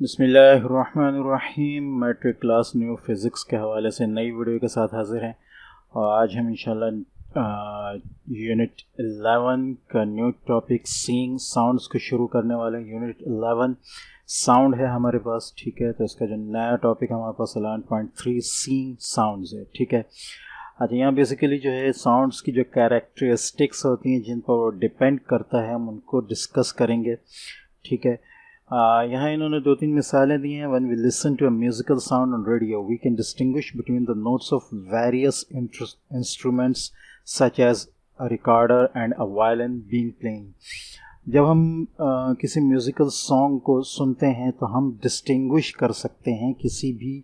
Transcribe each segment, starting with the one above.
बिस्मिल्लाहिर्रहमानिर्रहीम। Matric class new physics के हवाले से नई वीडियो के साथ हाज़िर हैं और आज हम इंशाल्लाह यूनिट 11 का न्यू टॉपिक सीइंग साउंड्स को शुरू करने वाले हैं। यूनिट 11 साउंड है हमारे पास, ठीक है। तो इसका जो नया टॉपिक हमारे पास 11.3 सीइंग साउंड्स है, ठीक है। अच्छा, यहाँ बेसिकली जो है साउंड्स की जो कैरेक्टरिस्टिक्स होती हैं जिन पर वो डिपेंड करता है, हम उनको डिस्कस करेंगे, ठीक है। यहाँ इन्होंने दो तीन मिसालें दी हैं। When we listen to a musical sound on radio we can distinguish between the notes of various instruments such as a recorder and a violin being playing. जब हम किसी म्यूज़िकल सॉन्ग को सुनते हैं तो हम डिस्टिंग्विश कर सकते हैं किसी भी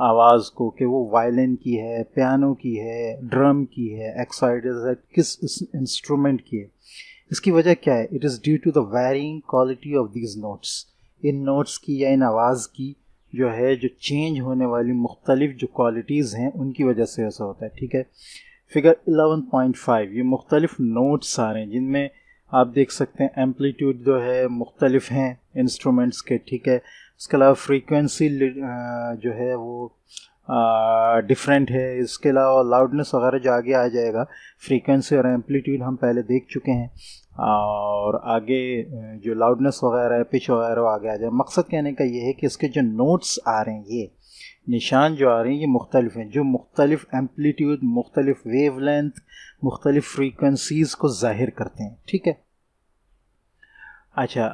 आवाज़ को कि वो वायलिन की है, पियानो की है, ड्रम की है, एक्साइडर किस इंस्ट्रूमेंट की है। इसकी वजह क्या है? It is due to the varying quality of these notes. इन नोट्स की या इन आवाज़ की जो है जो चेंज होने वाली मुख्तलिफ जो क्वालिटीज़ हैं उनकी वजह से ऐसा होता है, ठीक है। फिगर 11.5 ये मुख्तलिफ नोट्स आ रहे हैं जिनमें आप देख सकते हैं एम्पलीट्यूड जो है मुख्तलिफ हैं इंस्ट्रूमेंट्स के, ठीक है। इसके अलावा फ्रीक्वेंसी जो है वो डिफरेंट है। इसके अलावा लाउडनेस वगैरह जो आगे आ जाएगा, फ्रीक्वेंसी और एम्पलीट्यूड हम पहले देख चुके हैं और आगे जो लाउडनेस वगैरह है, पिच वगैरह वो आगे आ जाए। मकसद कहने का ये है कि इसके जो नोट्स आ रहे हैं, ये निशान जो आ रहे हैं ये मुख्तलिफ हैं, जो मुख्तलिफ एम्पलीट्यूड, मुख्तलिफ वेव लेंथ, मुख्तलिफ फ्रीक्वेंसीज़ को ज़ाहिर करते हैं, ठीक है। अच्छा,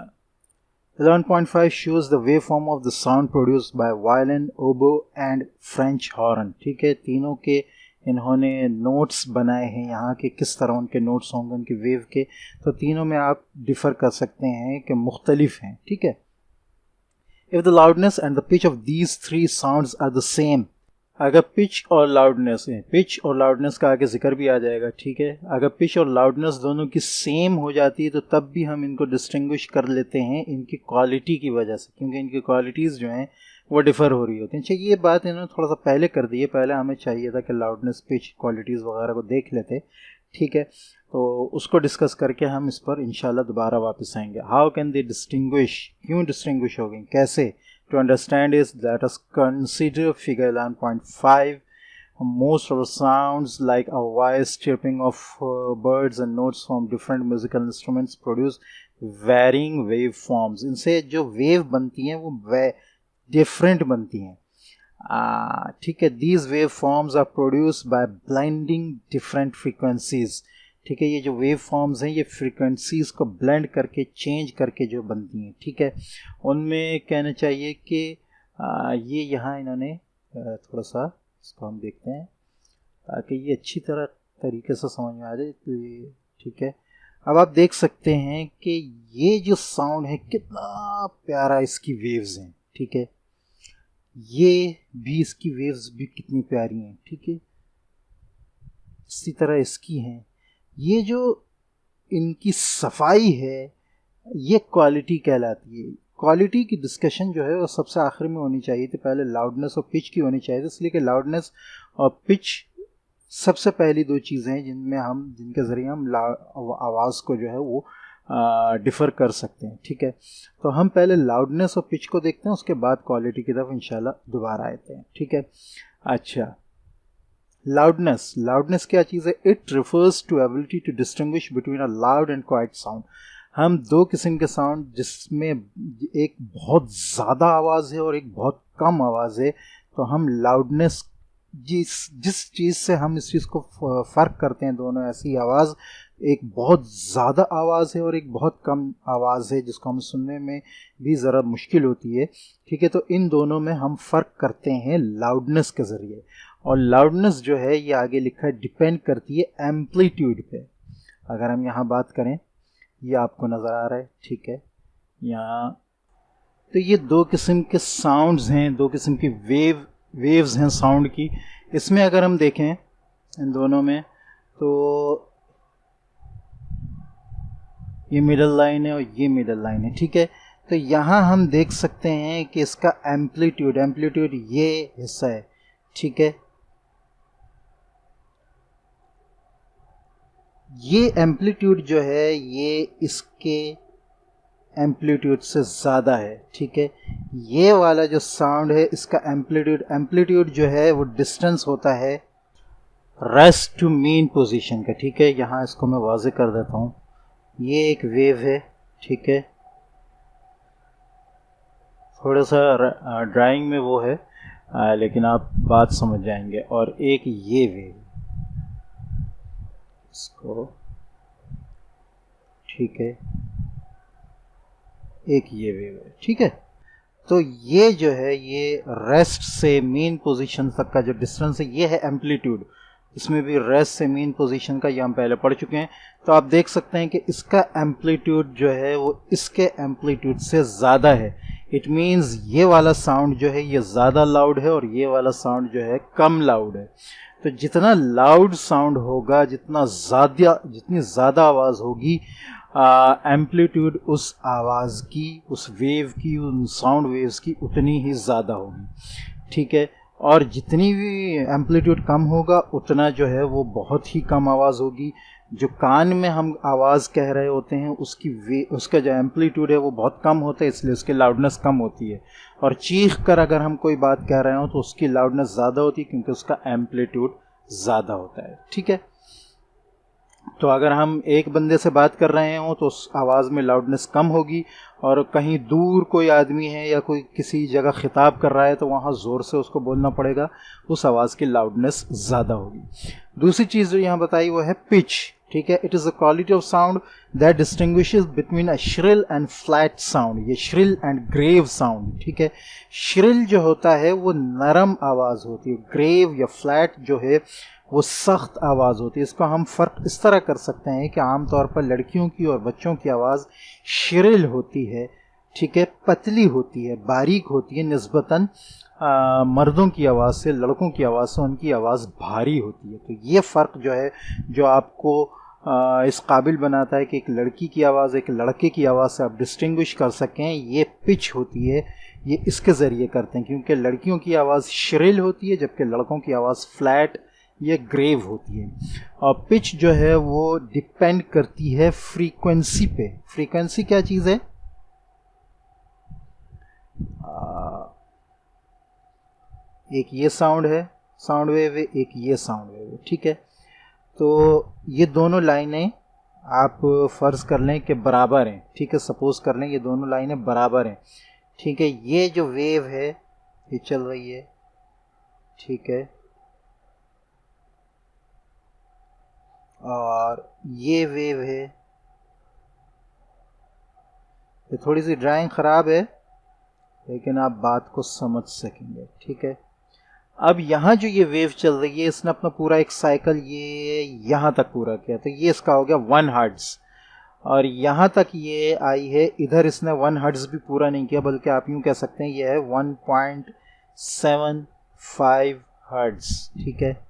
11.5 shows the waveform of the sound produced by violin, oboe and French horn, ठीक है। तीनों के इन्होंने नोट्स बनाए हैं यहाँ के, किस तरह उनके नोट्स होंगे उनके वेव के, तो तीनों में आप डिफ़र कर सकते हैं कि मुख्तलिफ हैं, ठीक है। If the loudness and the pitch of these three sounds are the same, अगर पिच और लाउडनेस है, पिच और लाउडनेस का आगे जिक्र भी आ जाएगा, ठीक है। अगर पिच और लाउडनेस दोनों की सेम हो जाती है तो तब भी हम इनको डिस्टिंग्विश कर लेते हैं इनकी क्वालिटी की वजह से, क्योंकि इनकी क्वालिटीज़ जो हैं वो डिफ़र हो रही होती हैं। अच्छा, ये बात इन्होंने थोड़ा सा पहले कर दी है, पहले हमें चाहिए था कि लाउडनेस, पिच, क्वालिटीज़ वगैरह को देख लेते, ठीक है। तो उसको डिस्कस करके हम इस पर इंशाल्लाह दोबारा वापस आएंगे। हाउ कैन दे डिस्टिंग्विश, क्यों डिस्टिंग्विश हो गई, कैसे? To understand is, let us consider figure 11.5. Most of the sounds like a voice, chirping of birds and notes from different musical instruments produce varying waveforms. इनसे जो wave बनती हैं वो different बनती हैं, ठीक है। These waveforms are produced by blending different frequencies, ठीक है। ये जो वेव फॉर्म्स हैं ये फ्रीक्वेंसीज़ को ब्लेंड करके, चेंज करके जो बनती हैं, ठीक है। उनमें कहना चाहिए कि ये यहाँ इन्होंने थोड़ा सा इसको हम देखते हैं ताकि ये अच्छी तरह तरीके से समझ में आ जाए, तो ये ठीक है। अब आप देख सकते हैं कि ये जो साउंड है कितना प्यारा इसकी वेव्स हैं, ठीक है। ये भी इसकी वेव्स भी कितनी प्यारी हैं, ठीक है। इसी तरह इसकी हैं। ये जो इनकी सफाई है ये क्वालिटी कहलाती है। क्वालिटी की डिस्कशन जो है वो सबसे आखिर में होनी चाहिए थी, पहले लाउडनेस और पिच की होनी चाहिए थी, इसलिए कि लाउडनेस और पिच सबसे पहली दो चीज़ें हैं जिनके ज़रिए हम आवाज़ को जो है वो डिफ़र कर सकते हैं, ठीक है। तो हम पहले लाउडनेस और पिच को देखते हैं, उसके बाद क्वालिटी की तरफ इंशाल्लाह दोबारा आते हैं, ठीक है। अच्छा, लाउडनेस क्या चीज़ है? It refers to ability to distinguish between a loud and quiet sound. हम दो किस्म के साउंड, जिसमें एक बहुत ज़्यादा आवाज़ है और एक बहुत कम आवाज़ है, तो हम लाउडनेस, जिस चीज़ से हम इस चीज़ को फ़र्क करते हैं, दोनों ऐसी आवाज़, एक बहुत ज़्यादा आवाज़ है और एक बहुत कम आवाज़ है जिसको हम सुनने में भी ज़रा मुश्किल होती है, ठीक है। तो इन दोनों में हम फ़र्क करते हैं लाउडनेस के ज़रिए। और लाउडनेस जो है ये आगे लिखा है डिपेंड करती है एम्पलीट्यूड पे। अगर हम यहाँ बात करें, ये आपको नज़र आ रहा है, ठीक है, यहाँ तो ये दो किस्म के साउंड्स हैं, दो किस्म की वेव्स हैं साउंड की। इसमें अगर हम देखें इन दोनों में तो ये मिडल लाइन है और ये मिडल लाइन है, ठीक है। तो यहाँ हम देख सकते हैं कि इसका एम्पलीट्यूड ये हिस्सा है, ठीक है। ये एम्पलीट्यूड जो है ये इसके एम्पलीट्यूड से ज़्यादा है, ठीक है। ये वाला जो साउंड है इसका एम्पलीट्यूड जो है वो डिस्टेंस होता है रेस्ट टू मीन पोजीशन का, ठीक है। यहाँ इसको मैं वाज़े कर देता हूँ। ये एक वेव है, ठीक है, थोड़ा सा ड्राइंग में वो है लेकिन आप बात समझ जाएंगे। और एक ये वेव, इसको, ठीक है, एक ये वेव है, ठीक है। तो ये जो है ये रेस्ट से मीन पोजीशन तक का जो डिस्टेंस है ये है एम्पलीट्यूड। इसमें भी रेस्ट से मीन पोजीशन का ये हम पहले पढ़ चुके हैं। तो आप देख सकते हैं कि इसका एम्पलीट्यूड जो है वो इसके एम्पलीट्यूड से ज़्यादा है। इट मीन्स ये वाला साउंड जो है ये ज़्यादा लाउड है और ये वाला साउंड जो है कम लाउड है। तो जितना लाउड साउंड होगा, जितनी ज़्यादा आवाज़ होगी, एम्पलीट्यूड उस आवाज़ की, उस वेव की, उन साउंड वेव्स की उतनी ही ज़्यादा होगी, ठीक है। और जितनी भी एम्पलीट्यूड कम होगा उतना जो है वो बहुत ही कम आवाज़ होगी। जो कान में हम आवाज़ कह रहे होते हैं उसका जो एम्पलीट्यूड है वो बहुत कम होता है, इसलिए उसकी लाउडनेस कम होती है। और चीख कर अगर हम कोई बात कह रहे हो तो उसकी लाउडनेस ज़्यादा होती है क्योंकि उसका एम्पलीट्यूड ज़्यादा होता है, ठीक है। तो अगर हम एक बंदे से बात कर रहे हो तो उस आवाज़ में लाउडनेस कम होगी, और कहीं दूर कोई आदमी है या कोई किसी जगह खिताब कर रहा है तो वहाँ ज़ोर से उसको बोलना पड़ेगा, उस आवाज़ की लाउडनेस ज़्यादा होगी। दूसरी चीज़ जो यहाँ बताई वो है पिच, ठीक है। It is a quality of sound that distinguishes between a shrill and flat sound. ये श्रिल एंड ग्रेव साउंड, ठीक है। श्रिल जो होता है वो नरम आवाज़ होती है, ग्रेव या फ्लैट जो है वो सख्त आवाज़ होती है। इसको हम फ़र्क इस तरह कर सकते हैं कि आमतौर पर लड़कियों की और बच्चों की आवाज़ श्रिल होती है, ठीक है, पतली होती है, बारीक होती है निस्बतन मर्दों की आवाज़ से, लड़कों की आवाज़ से उनकी आवाज़ भारी होती है। तो ये फ़र्क जो है जो आपको इस काबिल बनाता है कि एक लड़की की आवाज़ एक लड़के की आवाज़ से आप डिस्टिंग्विश कर सकें, ये पिच होती है, ये इसके ज़रिए करते हैं। क्योंकि लड़कियों की आवाज़ श्रिल होती है जबकि लड़कों की आवाज़ फ्लैट ये ग्रेव होती है। और पिच जो है वो डिपेंड करती है फ्रीक्वेंसी पे। फ्रीक्वेंसी क्या चीज़ है? एक ये साउंड है, साउंड वेव है, एक ये साउंड वेव है, ठीक है। तो ये दोनों लाइनें आप फ़र्ज़ कर लें कि बराबर हैं, ठीक है। सपोज़ कर लें ये दोनों लाइनें बराबर हैं, ठीक है। ये जो वेव है ये चल रही है, ठीक है, और ये वेव है, ये थोड़ी सी ड्राइंग ख़राब है लेकिन आप बात को समझ सकेंगे, ठीक है। अब यहाँ जो ये वेव चल रही है इसने अपना पूरा एक साइकिल ये यहाँ तक पूरा किया, तो ये इसका हो गया 1 हर्ट्ज़, और यहाँ तक ये आई है, इधर इसने 1 हर्ट्ज़ भी पूरा नहीं किया बल्कि आप यूँ कह सकते हैं ये है 1.75 हर्ट्ज़, ठीक है।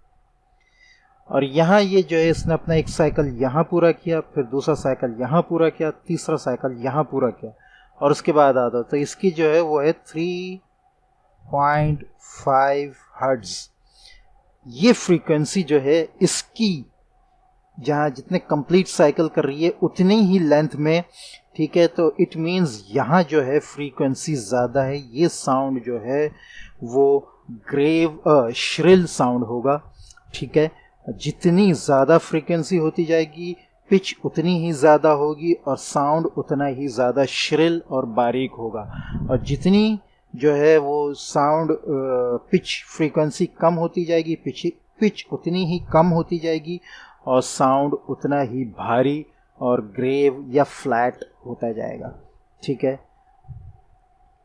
और यहाँ ये जो है इसने अपना एक साइकिल यहाँ पूरा किया, फिर दूसरा साइकिल यहाँ पूरा किया, तीसरा साइकिल यहाँ पूरा किया, और उसके बाद आता तो इसकी जो है वो है 3.5 हर्ट्ज़। ये फ्रीक्वेंसी जो है इसकी जहाँ जितने कंप्लीट साइकिल कर रही है उतनी ही लेंथ में, ठीक है। तो इट मीन्स यहाँ जो है फ्रीक्वेंसी ज़्यादा है, ये साउंड जो है वो ग्रेव श्रिल साउंड होगा, ठीक है। जितनी ज़्यादा फ्रीक्वेंसी होती जाएगी पिच उतनी ही ज़्यादा होगी और साउंड उतना ही ज़्यादा श्रिल और बारीक होगा, और जितनी जो है वो साउंड पिच फ्रीक्वेंसी कम होती जाएगी पिच उतनी ही कम होती जाएगी और साउंड उतना ही भारी और ग्रेव या फ्लैट होता जाएगा, ठीक है।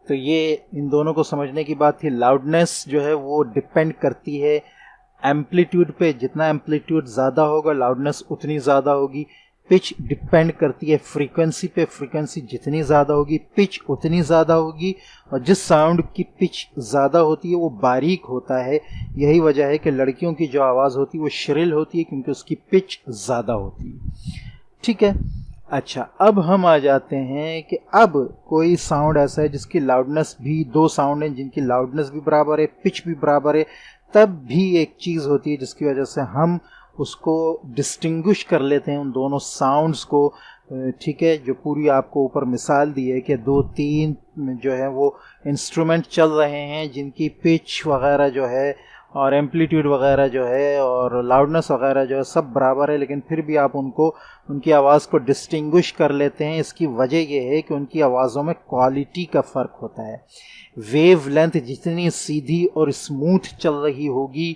तो ये इन दोनों को समझने की बात थी। लाउडनेस जो है वो डिपेंड करती है एम्पलीट्यूड पे, जितना एम्पलीट्यूड ज़्यादा होगा लाउडनेस उतनी ज़्यादा होगी। पिच डिपेंड करती है फ्रीक्वेंसी पे, फ्रीक्वेंसी जितनी ज़्यादा होगी पिच उतनी ज़्यादा होगी, और जिस साउंड की पिच ज़्यादा होती है वो बारीक होता है। यही वजह है कि लड़कियों की जो आवाज़ होती है वो श्रिल होती है क्योंकि उसकी पिच ज़्यादा होती है, ठीक है। अच्छा, अब हम आ जाते हैं कि अब कोई साउंड ऐसा है जिसकी लाउडनेस भी, 2 साउंड हैं जिनकी लाउडनेस भी बराबर है, पिच भी बराबर है, तब भी एक चीज़ होती है जिसकी वजह से हम उसको डिस्टिंग्विश कर लेते हैं उन दोनों साउंड्स को, ठीक है, जो पूरी आपको ऊपर मिसाल दी है कि 2-3 जो है वो इंस्ट्रूमेंट चल रहे हैं जिनकी पिच वगैरह जो है और एम्पलीट्यूड वगैरह जो है और लाउडनेस वगैरह जो है सब बराबर है, लेकिन फिर भी आप उनकी आवाज़ को डिस्टिंग्विश कर लेते हैं। इसकी वजह यह है कि उनकी आवाज़ों में क्वालिटी का फ़र्क होता है। वेव लेंथ जितनी सीधी और स्मूथ चल रही होगी,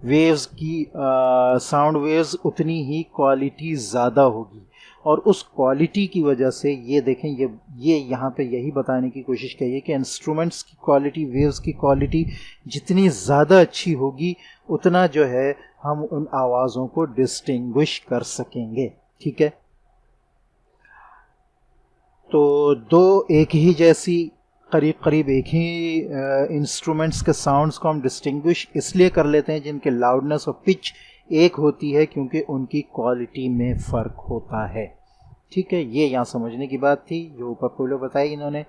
वेव्स की साउंड वेव्स उतनी ही क्वालिटी ज़्यादा होगी, और उस क्वालिटी की वजह से ये देखें, ये यहाँ पे यही बताने की कोशिश की है कि इंस्ट्रूमेंट्स की क्वालिटी, वेव्स की क्वालिटी जितनी ज़्यादा अच्छी होगी उतना जो है हम उन आवाज़ों को डिस्टिंग्विश कर सकेंगे। ठीक है, तो दो एक ही जैसी करीब करीब एक ही इंस्ट्रूमेंट्स के साउंड्स को हम डिस्टिंग्विश इसलिए कर लेते हैं जिनके लाउडनेस और पिच एक होती है, क्योंकि उनकी क्वालिटी में फ़र्क होता है। ठीक है, ये यहाँ समझने की बात थी जो ऊपर पूर्व बताई इन्होंने।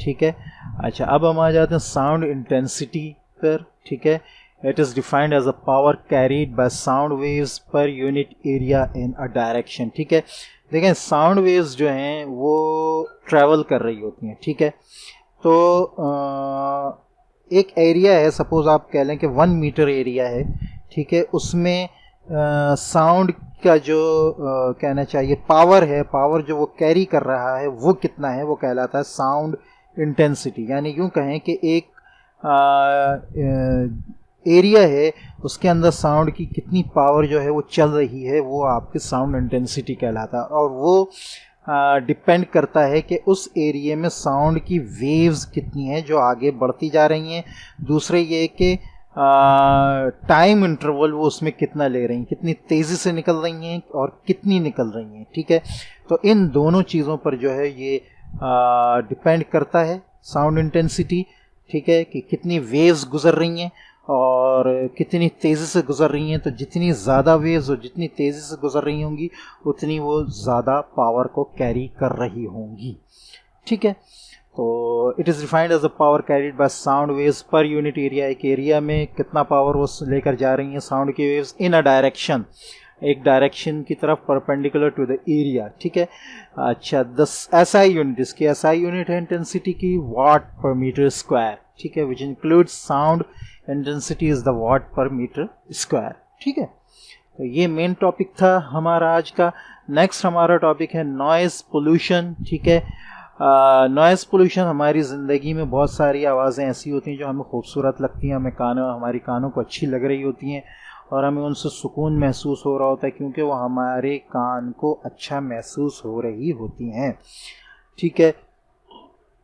ठीक है, अच्छा अब हम आ जाते हैं साउंड इंटेंसिटी पर। ठीक है, it is defined as a power carried by sound waves per unit area in a direction. ठीक है, देखें साउंड वेव्स जो हैं वो ट्रैवल कर रही होती हैं। ठीक है, तो एक एरिया है, सपोज आप कह लें कि 1 मीटर एरिया है। ठीक है, उसमें साउंड का जो कहना चाहिए पावर है, पावर जो वो कैरी कर रहा है वो कितना है, वो कहलाता है साउंड इंटेंसिटी। यानी यूँ कहें कि एक एरिया है, उसके अंदर साउंड की कितनी पावर जो है वो चल रही है, वो आपकी साउंड इंटेंसिटी कहलाता है। और वो डिपेंड करता है कि उस एरिया में साउंड की वेव्स कितनी हैं जो आगे बढ़ती जा रही हैं। दूसरे ये कि टाइम इंटरवल वो उसमें कितना ले रही हैं, कितनी तेज़ी से निकल रही हैं और कितनी निकल रही हैं। ठीक है, तो इन दोनों चीज़ों पर जो है ये डिपेंड करता है साउंड इंटेंसिटी। ठीक है, कि कितनी वेव्स गुजर रही हैं और कितनी तेज़ी से गुजर रही हैं। तो जितनी ज़्यादा वेव्स और जितनी तेज़ी से गुजर रही होंगी उतनी वो ज़्यादा पावर को कैरी कर रही होंगी। ठीक है, तो it is defined as a power carried by sound waves per unit area. एक एरिया में कितना पावर वो लेकर जा रही हैं साउंड की वेव्स इन अ डायरेक्शन, एक डायरेक्शन की तरफ परपेंडिकुलर टू द एरिया। ठीक है, अच्छा SI यूनिट, इसकी SI यूनिट है इंटेंसिटी की वाट पर मीटर स्क्वायर। ठीक है, which includes sound intensity is the what पर मीटर स्क्वायर। ठीक है, तो ये मेन टॉपिक था हमारा आज का। नेक्स्ट हमारा टॉपिक है नॉइज़ पोल्यूशन। ठीक है, नॉइज़ पोल्यूशन, हमारी ज़िंदगी में बहुत सारी आवाज़ें ऐसी होती हैं जो हमें खूबसूरत लगती हैं, हमारी कानों को अच्छी लग रही होती हैं और हमें उनसे सुकून महसूस हो रहा होता है, क्योंकि वो हमारे कान को अच्छा महसूस हो रही होती हैं। ठीक है,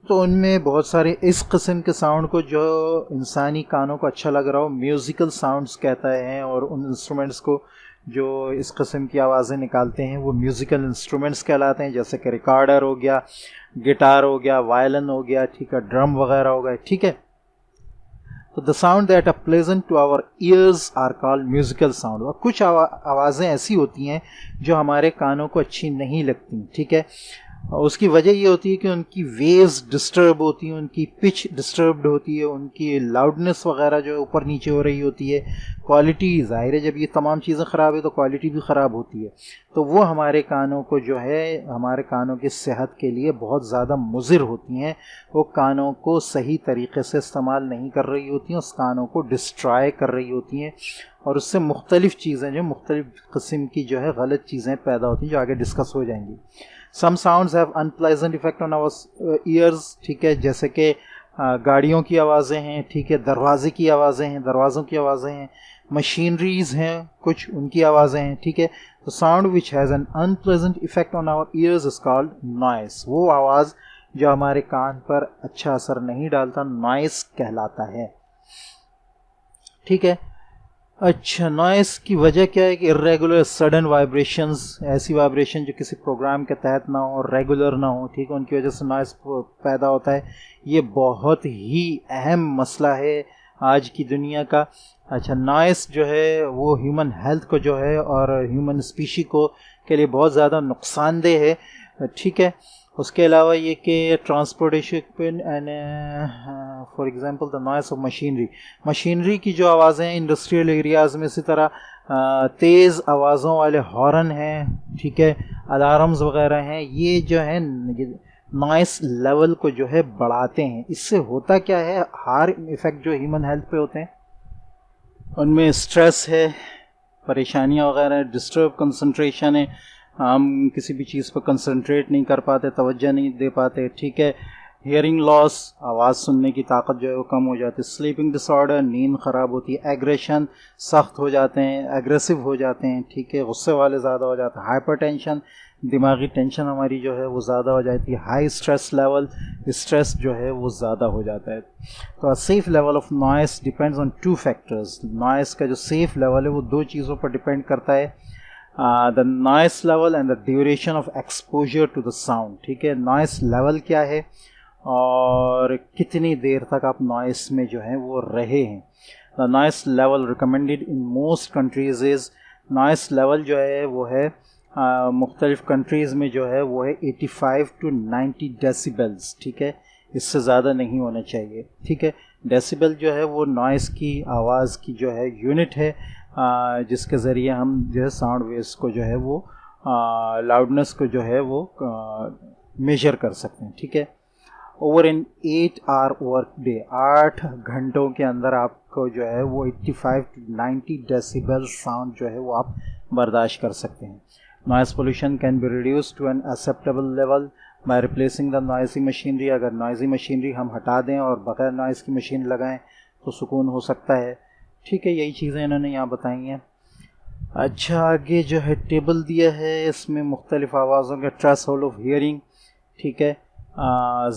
तो उनमें बहुत सारे इस किस्म के साउंड को जो इंसानी कानों को अच्छा लग रहा हो म्यूज़िकल साउंड्स कहता है, और उन इंस्ट्रूमेंट्स को जो इस किस्म की आवाज़ें निकालते हैं वो म्यूज़िकल इंस्ट्रूमेंट्स कहलाते हैं, जैसे कि रिकॉर्डर हो गया, गिटार हो गया, वायलिन हो गया, ठीक है, ड्रम वगैरह हो गए। ठीक है, तो the sound that are pleasant to our ears are called musical sound. और कुछ आवाज़ें ऐसी होती हैं जो हमारे कानों को अच्छी नहीं लगती। ठीक है, उसकी वजह ये होती है कि उनकी वेव्स डिस्टर्ब होती हैं, उनकी पिच डिस्टर्ब्ड होती है, उनकी लाउडनेस वगैरह जो ऊपर नीचे हो रही होती है, क्वालिटी ज़ाहिर है जब ये तमाम चीज़ें ख़राब है तो क्वालिटी भी ख़राब होती है। तो वो हमारे कानों को जो है, हमारे कानों की सेहत के लिए बहुत ज़्यादा मुज़िर होती हैं। वो कानों को सही तरीके से इस्तेमाल नहीं कर रही होती हैं, उस कानों को डिस्ट्रॉय कर रही होती हैं, और उससे मुख्तलिफ़ चीज़ें जो मुख्तलिफ़ किस्म की जो है गलत चीज़ें पैदा होती हैं जो आगे डिस्कस हो जाएंगी। Some sounds have unpleasant effect on our ears. ठीक है, जैसे कि गाड़ियों की आवाज़ें हैं। ठीक है, दरवाजे की आवाज़ें हैं, दरवाज़ों की आवाज़ें हैं, मशीनरीज़ हैं कुछ, उनकी आवाज़ें हैं। ठीक है, तो sound which has an unpleasant effect on our ears is called noise. वो आवाज़ जो हमारे कान पर अच्छा असर नहीं डालता नॉइस कहलाता है। ठीक है, अच्छा, नॉइस की वजह क्या है कि इरेगुलर सडन वाइब्रेशंस, ऐसी वाइब्रेशन जो किसी प्रोग्राम के तहत ना हो, रेगुलर ना हो, ठीक है, उनकी वजह से नॉइस पैदा होता है। ये बहुत ही अहम मसला है आज की दुनिया का। अच्छा, नॉइस जो है वो ह्यूमन हेल्थ को जो है और ह्यूमन स्पीशी को के लिए बहुत ज़्यादा नुकसानदेह है। ठीक है, उसके अलावा ये कि transportation and for example the noise of machinery की जो आवाज़ें हैं इंडस्ट्रियल एरियाज़ में, इसी तरह तेज़ आवाज़ों वाले हॉर्न हैं, ठीक है, अलार्म्स वगैरह हैं, ये जो है नॉइस लेवल को जो है बढ़ाते हैं। इससे होता क्या है, हार्म इफ़ेक्ट जो ह्यूमन हेल्थ पे होते हैं उनमें स्ट्रेस है, परेशानियां वगैरह, डिस्टर्ब कंसंट्रेशन है, हम किसी भी चीज़ पर कंसंट्रेट नहीं कर पाते, तवज्जो नहीं दे पाते, ठीक है, हियरिंग लॉस, आवाज़ सुनने की ताकत जो है वो कम हो जाती है, स्लीपिंग डिसऑर्डर, नींद ख़राब होती है, एग्रेशन, सख्त हो जाते हैं, एग्रेसिव हो जाते हैं, ठीक है, गुस्से वाले ज़्यादा हो जाते हैं, हाइपरटेंशन, दिमागी टेंशन हमारी जो है वो ज़्यादा हो जाती है, हाई स्ट्रेस लेवल, स्ट्रेस जो है वो ज़्यादा हो जाता है। तो a safe level of noise depends on 2 factors. Noise का जो सेफ लेवल है वो 2 चीज़ों पर डिपेंड करता है, the noise level and the duration of exposure to the sound, ठीक है, नॉइस लेवल क्या है और कितनी देर तक आप नॉइस में जो है वो रहे हैं। The noise level recommended in most countries is, noise level जो है वो है मुख्तलिफ़ कंट्रीज़ में जो है वो है 85 to 90 डेसिबल्स, ठीक है, इससे ज़्यादा नहीं होना चाहिए, ठीक है। डेसिबल जो है वो नॉइस की, आवाज़ की जो है यूनिट है, जिसके ज़रिए हम जो है साउंड वेव्स को जो है वो लाउडनेस को जो है वो मेजर कर सकते हैं, ठीक है। Over an 8 hour work day, 8 घंटों के अंदर आपको जो है वो 85 to 90 डेसिबल साउंड जो है वो आप बर्दाश्त कर सकते हैं। Noise pollution can be reduce to an acceptable level by replacing the noisy machinery. अगर नॉइसी मशीनरी हम हटा दें और बगैर नॉइस की मशीन लगाएं तो सुकून हो सकता है, ठीक है। यही चीज़ें इन्होंने यहाँ बताई हैं। अच्छा, आगे जो है टेबल दिया है, इसमें मुख्तलिफ़ आवाज़ों के थ्रेशोल्ड ऑफ हियरिंग, ठीक है।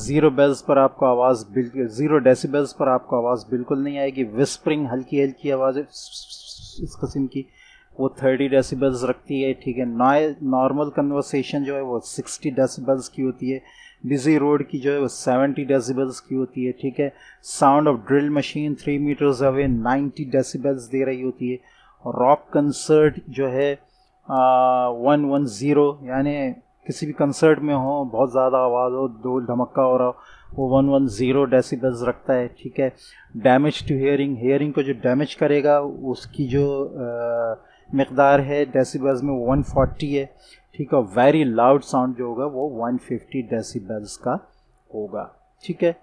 0 बेल्स पर आपको आवाज़ बिल्कुल, 0 डेसिबल्स पर आपको आवाज़ बिल्कुल नहीं आएगी। विस्परिंग, हल्की हल्की आवाज़ इस किस्म की, वो 30 डेसिबल्स रखती है, ठीक है। नॉर्मल कन्वर्सेशन जो है वो 60 डेसिबल्स की होती है। बिजी रोड की जो है वो 70 डेसिबल्स की होती है, ठीक है। Sound of drill machine 3 meters away 90 decibels दे रही होती है। और रॉक कंसर्ट जो है 110, यानी किसी भी कंसर्ट में हो, बहुत ज़्यादा आवाज़ हो, दो धमक्का हो रहा हो, वो 110 डेसिबल्स रखता है, ठीक है। डैमेज टू हियरिंग, हियरिंग को जो डैमेज करेगा उसकी जो मकदार है डेसिबल्स में 140 है, ठीक है। वेरी लाउड साउंड जो होगा वो 150 डेसिबल्स का होगा, ठीक है।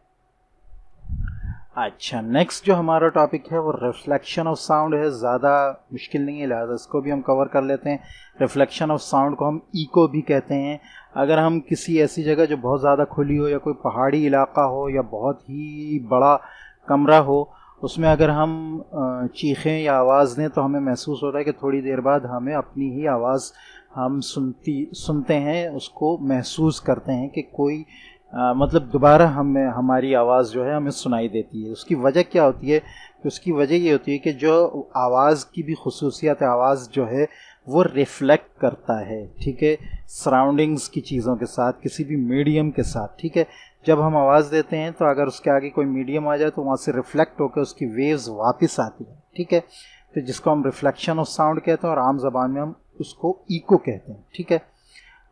अच्छा, नेक्स्ट जो हमारा टॉपिक है वो रिफ्लेक्शन ऑफ साउंड है। ज़्यादा मुश्किल नहीं है, लिहाजा इसको भी हम कवर कर लेते हैं। रिफ्लेक्शन ऑफ साउंड को हम इको भी कहते हैं। अगर हम किसी ऐसी जगह जो बहुत ज़्यादा खुली हो, या कोई पहाड़ी इलाका हो, या बहुत ही बड़ा कमरा हो, उसमें अगर हम चीखें या आवाज़ दें तो हमें महसूस होता है कि थोड़ी देर बाद हमें अपनी ही आवाज़ हम सुनते हैं, उसको महसूस करते हैं कि कोई मतलब दोबारा हमारी आवाज़ जो है हमें सुनाई देती है। उसकी वजह क्या होती है? उसकी वजह ये होती है कि जो आवाज़ की भी खुसूसियत है, आवाज़ जो है वो रिफ्लेक्ट करता है, ठीक है, सराउंडिंग्स की चीज़ों के साथ, किसी भी मीडियम के साथ, ठीक है। जब हम आवाज़ देते हैं तो अगर उसके आगे कोई मीडियम आ जाए तो वहाँ से रिफ्लेक्ट होकर उसकी वेव्स वापस आती हैं, ठीक है। तो जिसको हम रिफ्लेक्शन ऑफ साउंड कहते हैं और आम ज़बान में हम उसको इको कहते हैं, ठीक है।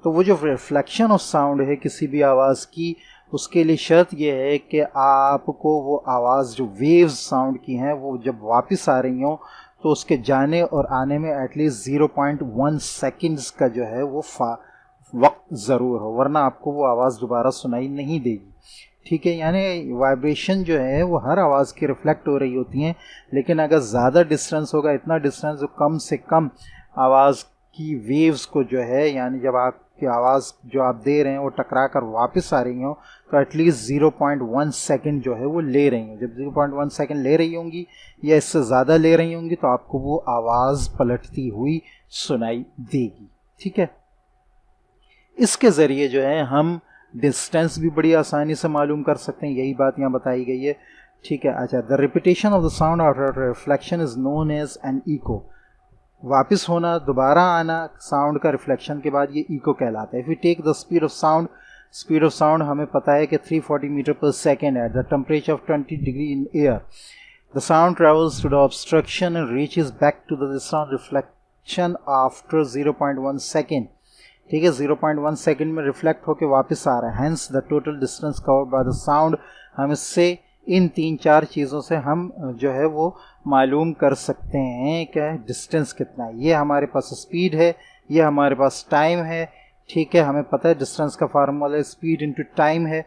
तो वो जो रिफ्लेक्शन ऑफ साउंड है किसी भी आवाज़ की, उसके लिए शर्त ये है कि आपको वो आवाज़ जो वेव्स साउंड की हैं वो जब वापस आ रही हों तो उसके जाने और आने में एटलीस्ट 0.1 सेकेंड्स का जो है वो वक्त ज़रूर हो, वरना आपको वो आवाज़ दोबारा सुनाई नहीं देगी, ठीक है। यानी वाइब्रेशन जो है वो हर आवाज़ की रिफ्लेक्ट हो रही होती हैं, लेकिन अगर ज़्यादा डिस्टेंस होगा, इतना डिस्टेंस जो कम से कम आवाज़ की वेव्स को जो है, यानी जब आपकी आवाज़ जो आप दे रहे हैं वो टकरा कर वापस आ रही हो तो एटलीस्ट 0.1 सेकेंड जो है वो ले रही हों। जब 0.1 सेकेंड ले रही होंगी या इससे ज़्यादा ले रही होंगी तो आपको वो आवाज़ पलटती हुई सुनाई देगी, ठीक है। इसके ज़रिए जो है हम डिस्टेंस भी बड़ी आसानी से मालूम कर सकते हैं, यही बात यहाँ बताई गई है, ठीक है। अच्छा, the repetition of the sound after reflection is known as an echo. वापस होना, दोबारा आना साउंड का रिफ्लेक्शन के बाद, ये इको कहलाता है। If you take the speed of sound हमें पता है कि 340 metre per second at the temperature of 20 degree in air, the sound travels to the obstruction and reaches back to the sound reflection after 0.1 second, ठीक है। 0.1 second में reflect होकर वापस आ रहा है। Hence the total distance covered by the sound, हम इससे इन 3-4 चीज़ों से हम जो है वो मालूम कर सकते हैं कि डिस्टेंस कितना है। ये हमारे पास स्पीड है, ये हमारे पास टाइम है, ठीक है। हमें पता है डिस्टेंस का फार्मूला स्पीड इनटू टाइम है,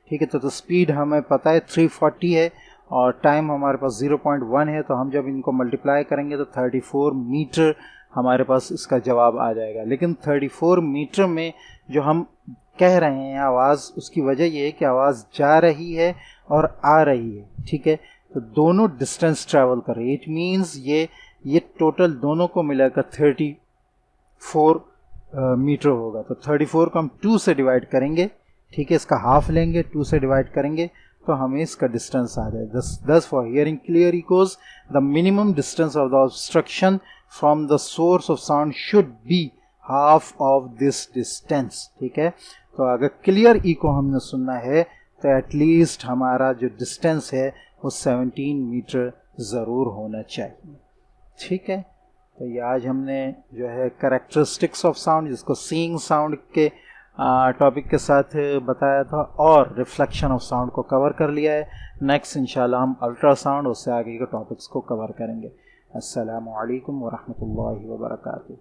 ठीक है। तो स्पीड हमें पता है 340 है और टाइम हमारे पास 0.1 है। तो हम जब इनको मल्टीप्लाई करेंगे तो 34 मीटर हमारे पास इसका जवाब आ जाएगा। लेकिन 34 मीटर में जो हम कह रहे हैं आवाज़, उसकी वजह ये है कि आवाज़ जा रही है और आ रही है, ठीक है। तो दोनों डिस्टेंस ट्रैवल कर रही है। इट मीन्स ये टोटल दोनों को मिलाकर 34 मीटर होगा। तो 34 को हम 2 से डिवाइड करेंगे, ठीक है। इसका हाफ लेंगे, 2 से डिवाइड करेंगे तो हमें इसका डिस्टेंस आ जाए। दस for hearing clear equals the minimum distance of the obstruction from the source of sound should be half of this distance, ठीक है। तो अगर क्लियर इको हमने सुनना है तो एटलीस्ट हमारा जो डिस्टेंस है वो 17 मीटर ज़रूर होना चाहिए, ठीक है। तो ये आज हमने जो है कैरेक्टरिस्टिक्स ऑफ साउंड, जिसको सीइंग साउंड के टॉपिक के साथ बताया था, और रिफ्लेक्शन ऑफ साउंड को कवर कर लिया है। नेक्स्ट इंशाल्लाह हम अल्ट्रासाउंड, उससे आगे के टॉपिक्स को कवर करेंगे। अस्सलामु अलैकुम वरहमतुल्लाहि वबरकातुहू।